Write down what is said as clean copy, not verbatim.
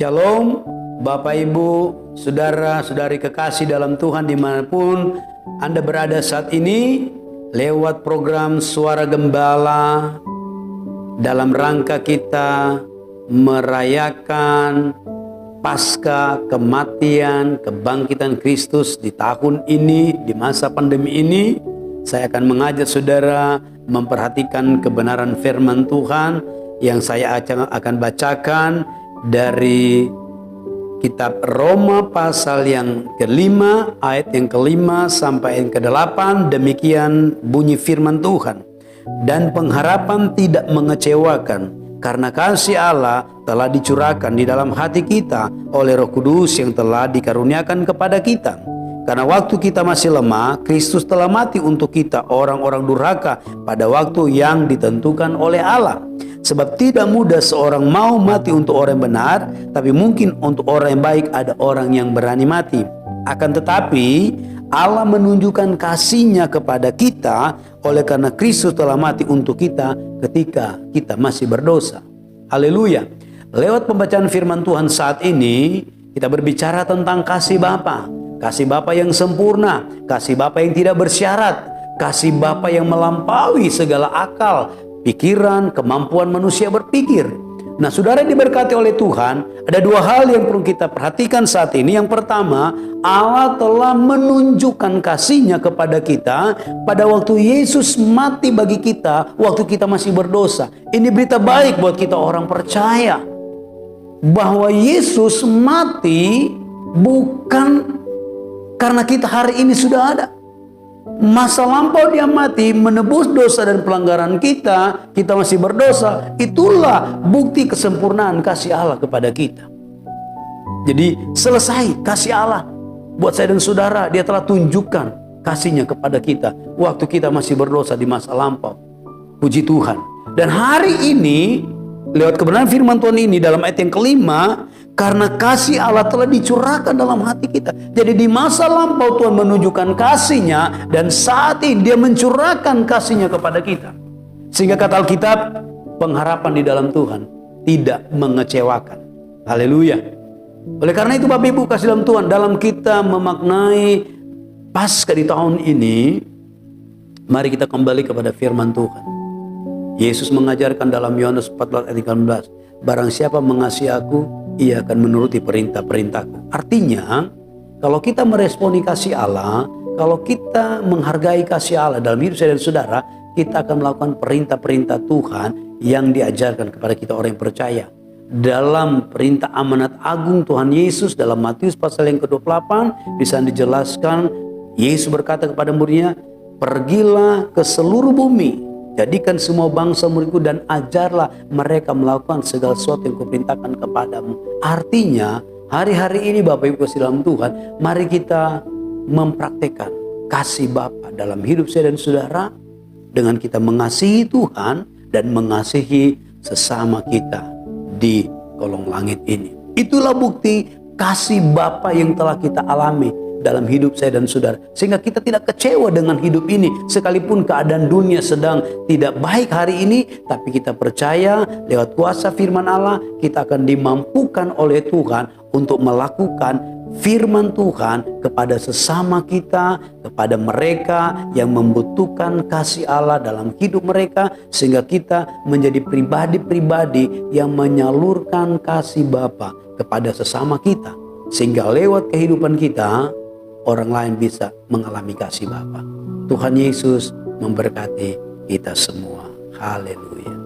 Shalom Bapak Ibu, Saudara-saudari kekasih dalam Tuhan dimanapun Anda berada saat ini. Lewat program Suara Gembala, dalam rangka kita merayakan Pasca kematian, kebangkitan Kristus di tahun ini, di masa pandemi ini, saya akan mengajak saudara memperhatikan kebenaran firman Tuhan yang saya akan bacakan dari kitab Roma pasal yang kelima, ayat yang kelima sampai yang ke-8. Demikian bunyi firman Tuhan. Dan pengharapan tidak mengecewakan, karena kasih Allah telah dicurahkan di dalam hati kita oleh Roh Kudus yang telah dikaruniakan kepada kita. Karena waktu kita masih lemah, Kristus telah mati untuk kita orang-orang durhaka pada waktu yang ditentukan oleh Allah. Sebab tidak mudah seorang mau mati untuk orang yang benar, tapi mungkin untuk orang yang baik ada orang yang berani mati. Akan tetapi Allah menunjukkan kasih-Nya kepada kita oleh karena Kristus telah mati untuk kita ketika kita masih berdosa. Haleluya. Lewat pembacaan firman Tuhan saat ini, kita berbicara tentang kasih Bapa. Kasih Bapa yang sempurna, kasih Bapa yang tidak bersyarat, kasih Bapa yang melampaui segala akal, pikiran, kemampuan manusia berpikir. Nah, saudara diberkati oleh Tuhan, ada dua hal yang perlu kita perhatikan saat ini. Yang pertama, Allah telah menunjukkan kasih-Nya kepada kita pada waktu Yesus mati bagi kita, waktu kita masih berdosa. Ini berita baik buat kita orang percaya, bahwa Yesus mati bukan karena kita hari ini sudah ada. Masa lampau Dia mati menebus dosa dan pelanggaran kita, kita masih berdosa. Itulah bukti kesempurnaan kasih Allah kepada kita. Jadi selesai kasih Allah buat saya dan saudara. Dia telah tunjukkan kasih-Nya kepada kita waktu kita masih berdosa di masa lampau. Puji Tuhan. Dan hari ini lewat kebenaran firman Tuhan ini dalam ayat yang kelima, karena kasih Allah telah dicurahkan dalam hati kita. Jadi di masa lampau Tuhan menunjukkan kasih-Nya, dan saat ini Dia mencurahkan kasih-Nya kepada kita. Sehingga kata Alkitab, pengharapan di dalam Tuhan tidak mengecewakan. Haleluya. Oleh karena itu Bapak Ibu kasih dalam Tuhan, dalam kita memaknai Paskah di tahun ini, mari kita kembali kepada firman Tuhan. Yesus mengajarkan dalam Yohanes 14 ayat 13, barang siapa mengasihi aku, ia akan menuruti perintah-perintahku. Artinya, kalau kita meresponi kasih Allah, kalau kita menghargai kasih Allah dalam hidup saya dan saudara, kita akan melakukan perintah-perintah Tuhan yang diajarkan kepada kita orang yang percaya. Dalam perintah amanat agung Tuhan Yesus dalam Matius pasal yang ke-28, bisa dijelaskan, Yesus berkata kepada muridnya, pergilah ke seluruh bumi, jadikan semua bangsa muridku dan ajarlah mereka melakukan segala sesuatu yang kuperintahkan kepadamu. Artinya hari-hari ini Bapak Ibu kasih dalam Tuhan, mari kita mempraktekkan kasih Bapa dalam hidup saya dan saudara dengan kita mengasihi Tuhan dan mengasihi sesama kita di kolong langit ini. Itulah bukti kasih Bapa yang telah kita alami dalam hidup saya dan saudara, sehingga kita tidak kecewa dengan hidup ini. Sekalipun keadaan dunia sedang tidak baik hari ini, tapi kita percaya lewat kuasa firman Allah, kita akan dimampukan oleh Tuhan untuk melakukan firman Tuhan kepada sesama kita, kepada mereka yang membutuhkan kasih Allah dalam hidup mereka, sehingga kita menjadi pribadi-pribadi yang menyalurkan kasih Bapa kepada sesama kita, sehingga lewat kehidupan kita orang lain bisa mengalami kasih Bapa. Tuhan Yesus memberkati kita semua. Haleluya.